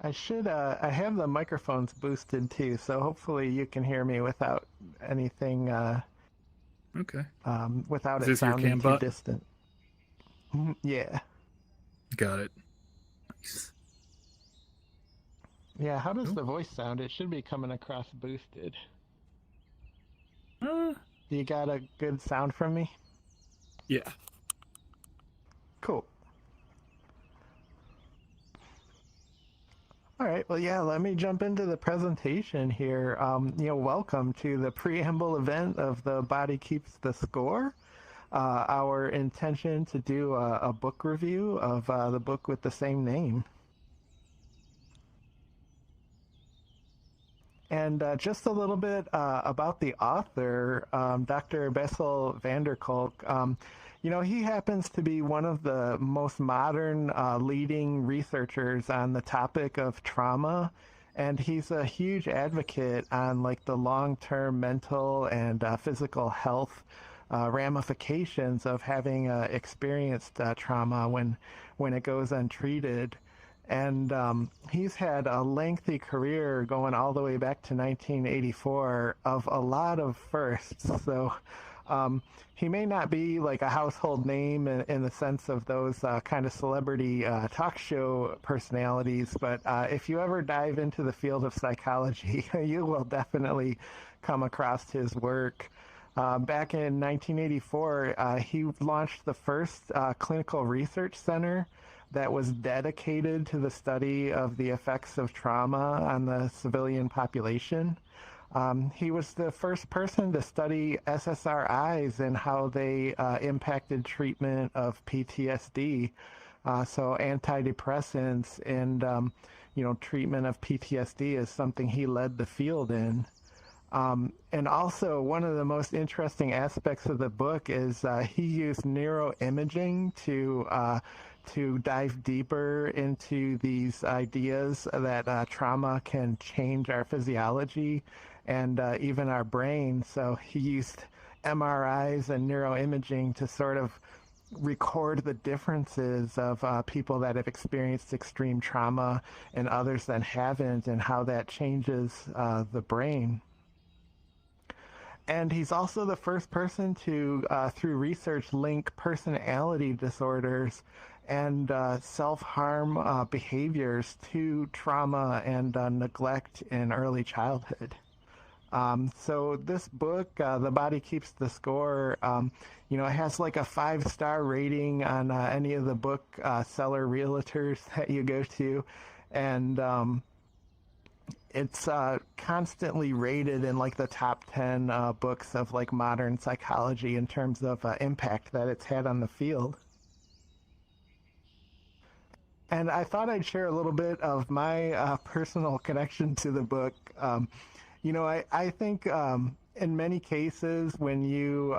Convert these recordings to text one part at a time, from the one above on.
I have the microphones boosted too, so hopefully you can hear me without anything, Okay. without Is it this your sounding cam too bot? distant. Yeah. Got it. Nice. Yeah, how does Cool. the voice sound? It should be coming across boosted. Uh, You got a good sound from me? yeah. Cool. All right, well, yeah, let me jump into the presentation here. Welcome to the preamble event of The Body Keeps the Score. Our intention to do a book review of the book with the same name. And just a little bit about the author, Dr. Bessel van der Kolk. He happens to be one of the most modern leading researchers on the topic of trauma. And he's a huge advocate on like the long-term mental and physical health ramifications of having experienced trauma when it goes untreated. And he's had a lengthy career going all the way back to 1984 of a lot of firsts. So um, he may not be like a household name in the sense of those kind of celebrity talk show personalities, but if you ever dive into the field of psychology, you will definitely come across his work. Back in 1984, he launched the first clinical research center that was dedicated to the study of the effects of trauma on the civilian population. He was the first person to study SSRIs and how they impacted treatment of PTSD. So antidepressants and treatment of PTSD is something he led the field in. And also, one of the most interesting aspects of the book is he used neuroimaging to dive deeper into these ideas that trauma can change our physiology and even our brain. So he used MRIs and neuroimaging to sort of record the differences of people that have experienced extreme trauma and others that haven't, and how that changes the brain. And he's also the first person to, through research, link personality disorders and self-harm behaviors to trauma and neglect in early childhood. So this book, The Body Keeps the Score, it has like a 5-star rating on any of the book seller realtors that you go to. And it's constantly rated in like the top 10 books of like modern psychology in terms of impact that it's had on the field. And I thought I'd share a little bit of my personal connection to the book. I think in many cases when you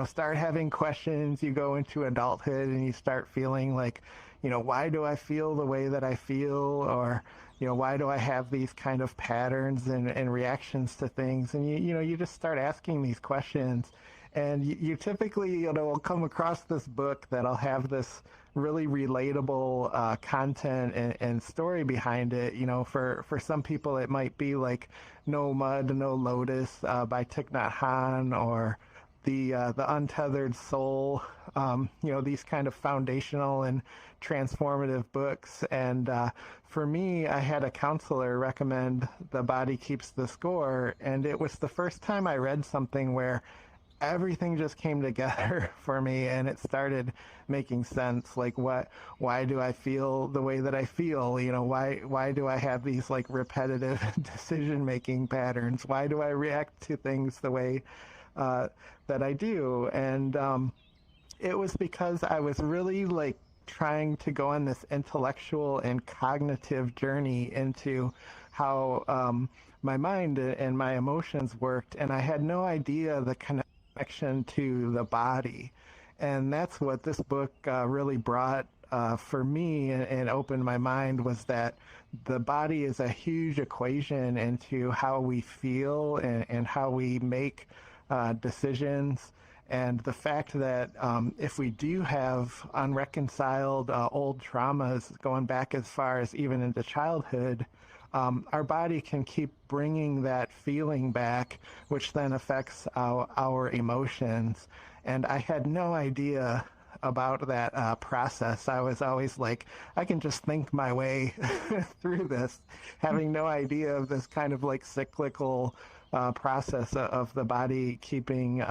start having questions, you go into adulthood and you start feeling like, why do I feel the way that I feel? Or, why do I have these kind of patterns and reactions to things? And you just start asking these questions. And you typically, will come across this book that'll have this really relatable content and story behind it. For some people, it might be like No Mud, No Lotus by Thich Nhat Hanh, or the Untethered Soul. These kind of foundational and transformative books. And for me, I had a counselor recommend The Body Keeps the Score, and it was the first time I read something where everything just came together for me, and it started making sense. Like, why do I feel the way that I feel? Why do I have these like repetitive decision making patterns? Why do I react to things the way uh, that I do? And it was because I was really like trying to go on this intellectual and cognitive journey into how my mind and my emotions worked, and I had no idea the connection to the body. And that's what this book really brought for me, and opened my mind, was that the body is a huge equation into how we feel and how we make decisions. And the fact that if we do have unreconciled old traumas going back as far as even into childhood, our body can keep bringing that feeling back, which then affects our emotions. And I had no idea about that process. I was always like, I can just think my way through this, having no idea of this kind of like cyclical process of the body keeping,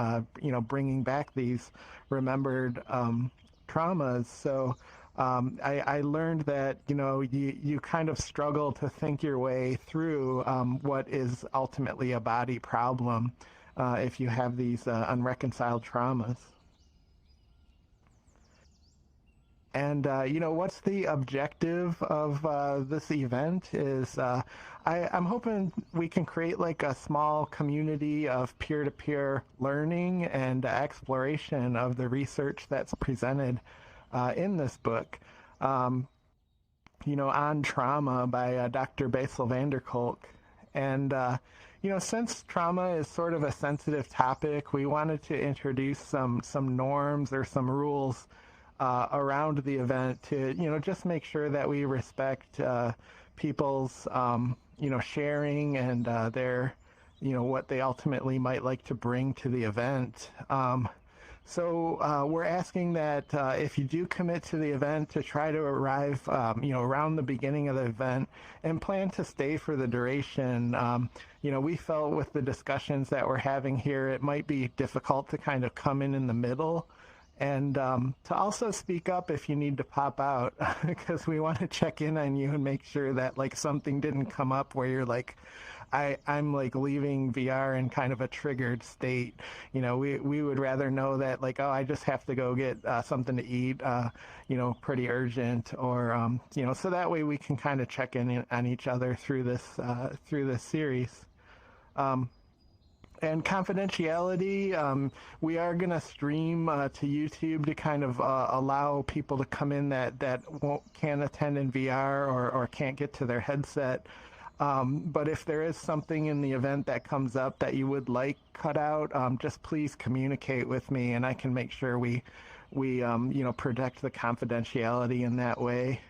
bringing back these remembered traumas. So I learned that, you kind of struggle to think your way through what is ultimately a body problem if you have these unreconciled traumas. And, what's the objective of this event is I'm hoping we can create like a small community of peer-to-peer learning and exploration of the research that's presented in this book, on trauma by Dr. Basil van der Kolk. And, since trauma is sort of a sensitive topic, we wanted to introduce some norms or some rules around the event to, just make sure that we respect people's, sharing and their, what they ultimately might like to bring to the event. So we're asking that if you do commit to the event to try to arrive, around the beginning of the event and plan to stay for the duration. We felt with the discussions that we're having here, it might be difficult to kind of come in the middle. And to also speak up if you need to pop out, because we want to check in on you and make sure that like something didn't come up where you're like, I'm like leaving VR in kind of a triggered state. We would rather know that like, oh, I just have to go get something to eat, pretty urgent, or so that way we can kind of check in on each other through this series. And confidentiality, we are going to stream to YouTube to kind of allow people to come in that can't attend in VR or can't get to their headset. But if there is something in the event that comes up that you would like cut out, just please communicate with me, and I can make sure we protect the confidentiality in that way.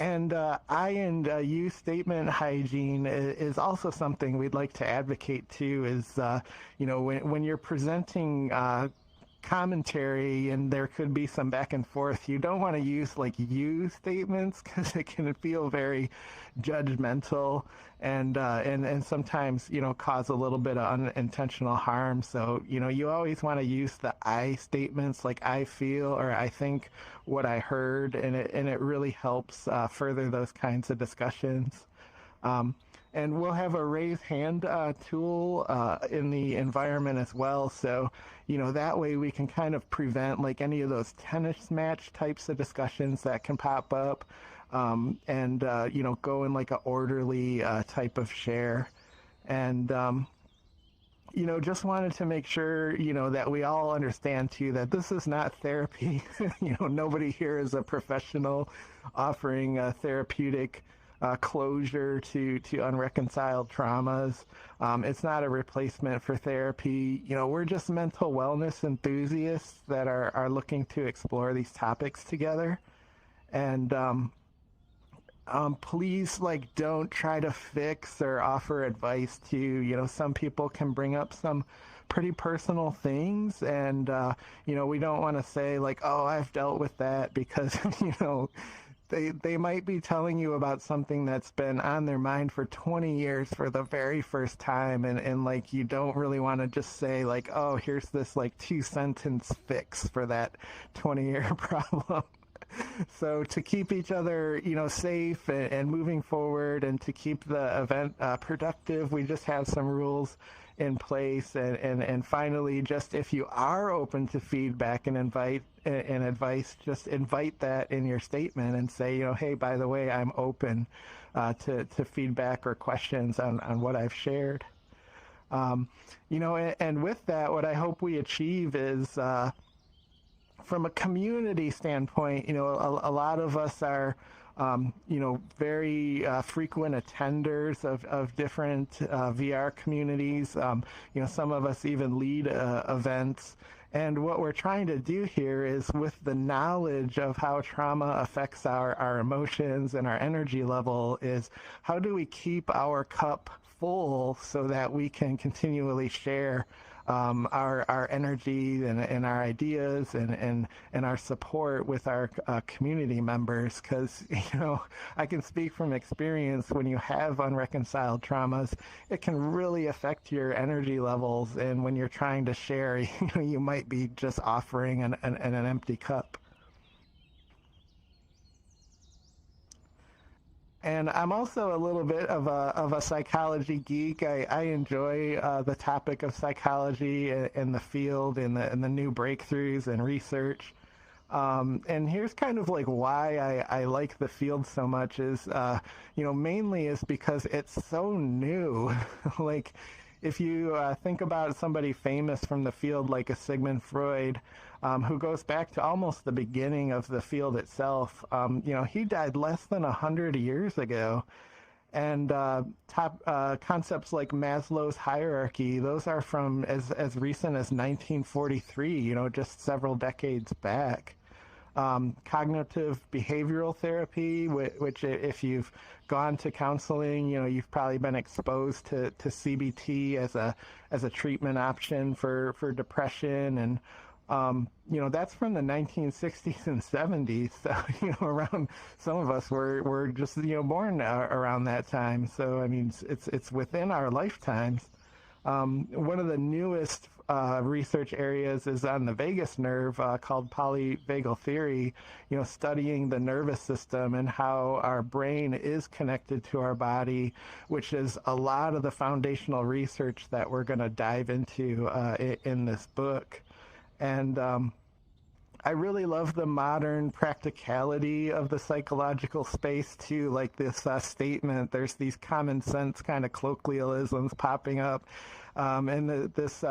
And I and you statement hygiene is also something we'd like to advocate too. Is when you're presenting commentary and there could be some back and forth, you don't want to use like you statements because it can feel very judgmental and sometimes cause a little bit of unintentional harm. So you always want to use the I statements, like I feel or I think what I heard, and it really helps further those kinds of discussions. And we'll have a raise hand tool in the environment as well. So, that way we can kind of prevent like any of those tennis match types of discussions that can pop up, and, go in like an orderly type of share. And, just wanted to make sure, that we all understand too that this is not therapy. Nobody here is a professional offering therapeutic closure to unreconciled traumas. It's not a replacement for therapy. We're just mental wellness enthusiasts that are looking to explore these topics together. And please, like, don't try to fix or offer advice to, some people can bring up some pretty personal things, and, we don't want to say, like, oh, I've dealt with that, because, they might be telling you about something that's been on their mind for 20 years for the very first time, and like, you don't really want to just say, like, oh, here's this, like, 2-sentence fix for that 20-year problem. So to keep each other, safe and moving forward, and to keep the event productive, we just have some rules in place. And finally, just if you are open to feedback and advice, just invite that in your statement and say, hey, by the way, I'm open to feedback or questions on what I've shared. And with that, what I hope we achieve is, from a community standpoint, a lot of us are very frequent attenders of different VR communities. Some of us even lead events. And what we're trying to do here is, with the knowledge of how trauma affects our emotions and our energy level, is how do we keep our cup full so that we can continually share our energy and our ideas and our support with our community members. Because I can speak from experience, when you have unreconciled traumas, it can really affect your energy levels, and when you're trying to share, you might be just offering an empty cup. And I'm also a little bit of a psychology geek. I enjoy the topic of psychology and the field and the new breakthroughs and research. And here's kind of like why I like the field so much is, mainly is because it's so new. Like, if you think about somebody famous from the field like a Sigmund Freud, who goes back to almost the beginning of the field itself, he died less than 100 years ago. And top concepts like Maslow's hierarchy, those are from as recent as 1943, just several decades back. Cognitive behavioral therapy, which if you've gone to counseling, you've probably been exposed to CBT as a treatment option for depression. And that's from the 1960s and 70s. So, around, some of us were just, born around that time. So, I mean, it's within our lifetimes. One of the newest research areas is on the vagus nerve, called polyvagal theory, studying the nervous system and how our brain is connected to our body, which is a lot of the foundational research that we're going to dive into in this book. And I really love the modern practicality of the psychological space too, like this statement. There's these common sense kind of colloquialisms popping up. This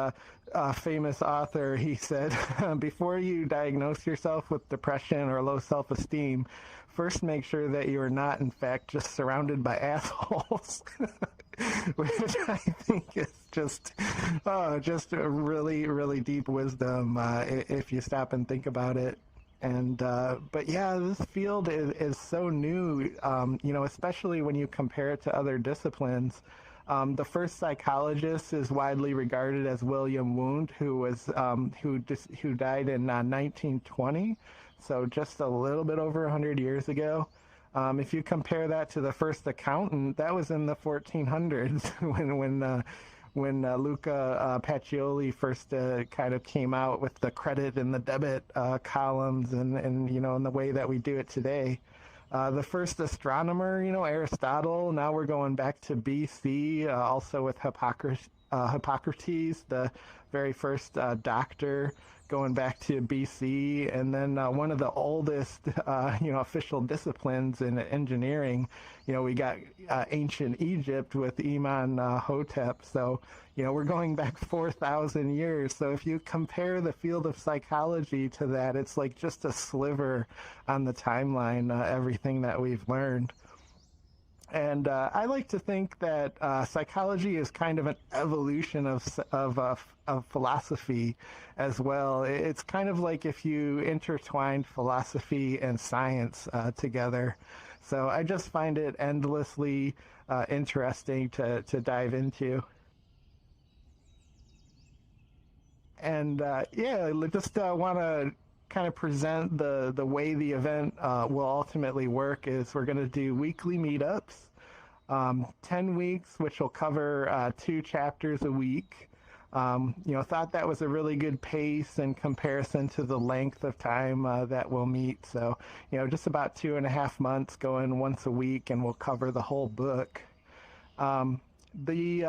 famous author, he said, before you diagnose yourself with depression or low self-esteem, first make sure that you are not, in fact, just surrounded by assholes. Which I think is just a really, really deep wisdom if you stop and think about it. And but yeah, this field is so new, especially when you compare it to other disciplines. The first psychologist is widely regarded as William Wundt, who died in 1920, so just a little bit over 100 years ago. If you compare that to the first accountant, that was in the 1400s when Luca Pacioli first kind of came out with the credit and the debit columns and in the way that we do it today. The first astronomer, Aristotle. Now we're going back to BC, also with Hippocrates, the very first doctor, going back to BC. And then one of the oldest, official disciplines in engineering, we got ancient Egypt with Imhotep. So, we're going back 4,000 years. So if you compare the field of psychology to that, it's like just a sliver on the timeline, everything that we've learned. And I like to think that psychology is kind of an evolution of philosophy as well. It's kind of like if you intertwined philosophy and science together. So I just find it endlessly interesting to dive into. And yeah, I just want to kind of present the way the event will ultimately work. Is we're going to do weekly meetups, 10 weeks, which will cover 2 chapters a week. Thought that was a really good pace in comparison to the length of time that we'll meet. So, just about 2.5 months going once a week, and we'll cover the whole book. The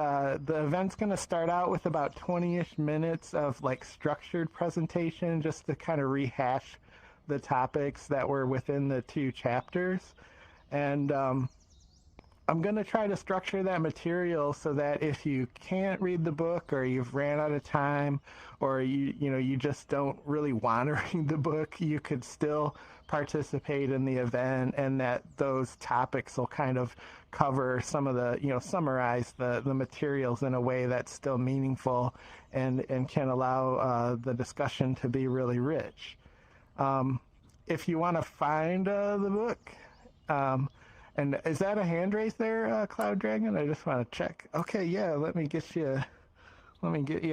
event's going to start out with about 20-ish minutes of like structured presentation, just to kind of rehash the topics that were within the 2 chapters. And I'm going to try to structure that material so that if you can't read the book, or you've ran out of time, or you just don't really want to read the book, you could still participate in the event, and that those topics will kind of cover some of the, summarize the materials in a way that's still meaningful and can allow the discussion to be really rich. If you want to find the book, and is that a hand raise there, Cloud Dragon? I just want to check. Okay, yeah, let me get you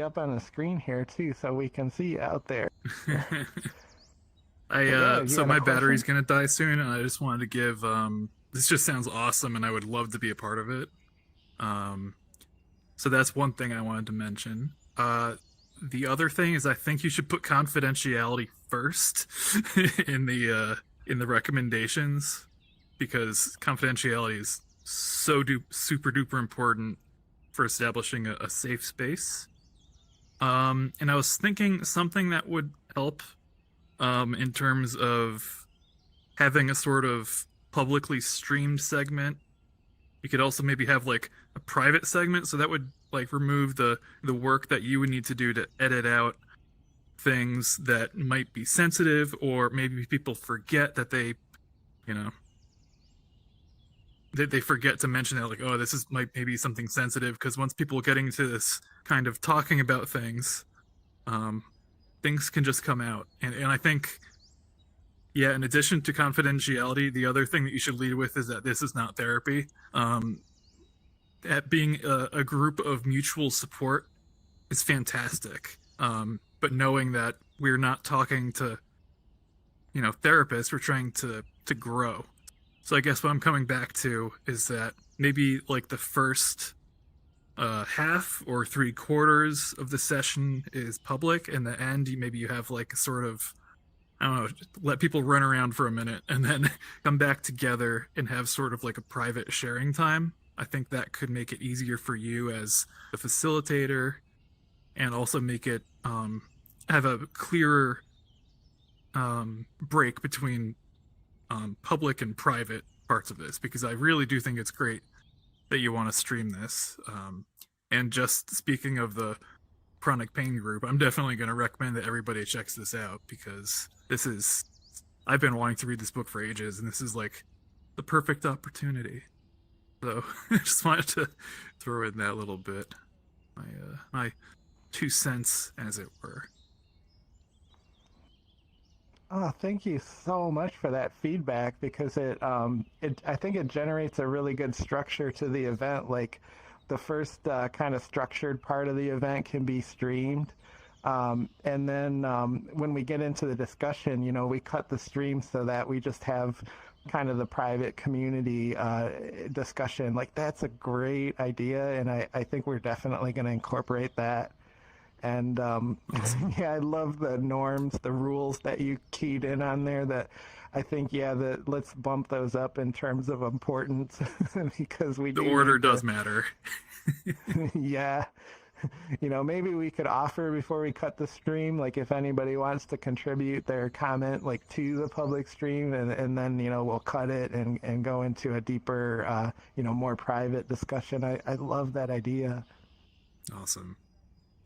up on the screen here too, so we can see you out there. So my battery's gonna die soon, and I just wanted to give this just sounds awesome, and I would love to be a part of it. So that's one thing I wanted to mention. The other thing is I think you should put confidentiality first in the recommendations, because confidentiality is super duper important for establishing a safe space. And I was thinking something that would help in terms of having a sort of publicly streamed segment. You could also maybe have like a private segment, so that would like remove the work that you would need to do to edit out things that might be sensitive, or maybe people forget that they forget to mention that, like, oh, this is maybe something sensitive, because once people are getting to this kind of talking about things, things can just come out. And I think, yeah, in addition to confidentiality, the other thing that you should lead with is that this is not therapy. At being a group of mutual support is fantastic. But knowing that we're not talking to, therapists, we're trying to grow. So I guess what I'm coming back to is that maybe like the first half or 3/4 of the session is public, and the end maybe you have like a sort of, I don't know, let people run around for a minute and then come back together and have sort of like a private sharing time. I think that could make it easier for you as the facilitator, and also make it have a clearer break between public and private parts of this, because I really do think it's great that you want to stream this. And just speaking of the chronic pain group, I'm definitely going to recommend that everybody checks this out, because I've been wanting to read this book for ages, and this is like the perfect opportunity. So I just wanted to throw in that little bit, my 2 cents, as it were. Oh, thank you so much for that feedback, because I think it generates a really good structure to the event. Like the first kind of structured part of the event can be streamed. And then when we get into the discussion, we cut the stream so that we just have kind of the private community discussion. Like that's a great idea, and I think we're definitely going to incorporate that. And yeah, I love the norms, the rules that you keyed in on there. That I think, let's bump those up in terms of importance, because the order does matter. Yeah, maybe we could offer before we cut the stream, like if anybody wants to contribute their comment like to the public stream, and then we'll cut it and go into a deeper, more private discussion. I love that idea. Awesome.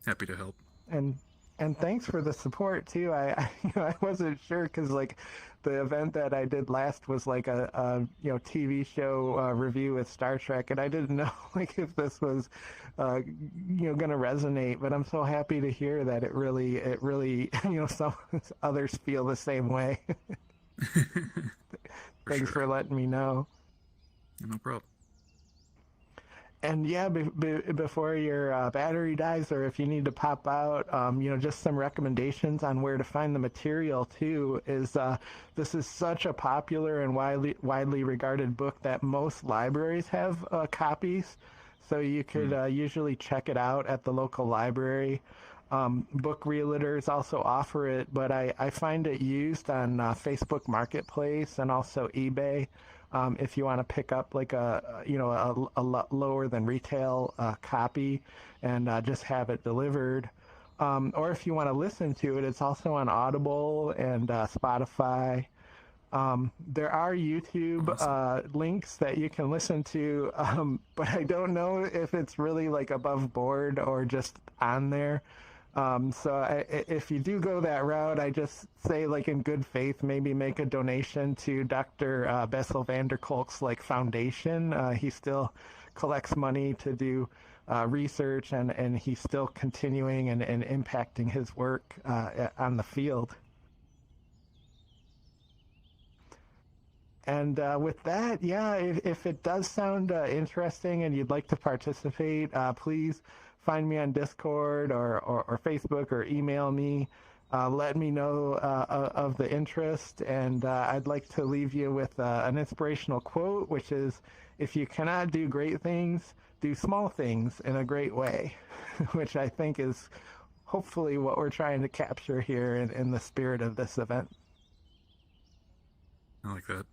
Happy to help. And thanks for the support too. I wasn't sure, because like the event that I did last was like a TV show review with Star Trek, and I didn't know like if this was gonna resonate. But I'm so happy to hear that it really some others feel the same way. Thanks for letting me know. No problem. And yeah, before your battery dies, or if you need to pop out, just some recommendations on where to find the material too. This is such a popular and widely regarded book that most libraries have copies, so you could usually check it out at the local library. Book realtors also offer it, but I find it used on Facebook Marketplace and also eBay. If you want to pick up like a lower than retail copy and just have it delivered, or if you want to listen to it, it's also on Audible and Spotify. There are YouTube links that you can listen to, but I don't know if it's really like above board or just on there. If you do go that route, I just say, like, in good faith, maybe make a donation to Dr. Bessel van der Kolk's like foundation. He still collects money to do research, and he's still continuing and impacting his work on the field. And with that, yeah, if it does sound interesting and you'd like to participate, please find me on Discord or Facebook, or email me. Let me know of the interest. And I'd like to leave you with an inspirational quote, which is, if you cannot do great things, do small things in a great way, which I think is hopefully what we're trying to capture here in the spirit of this event. I like that.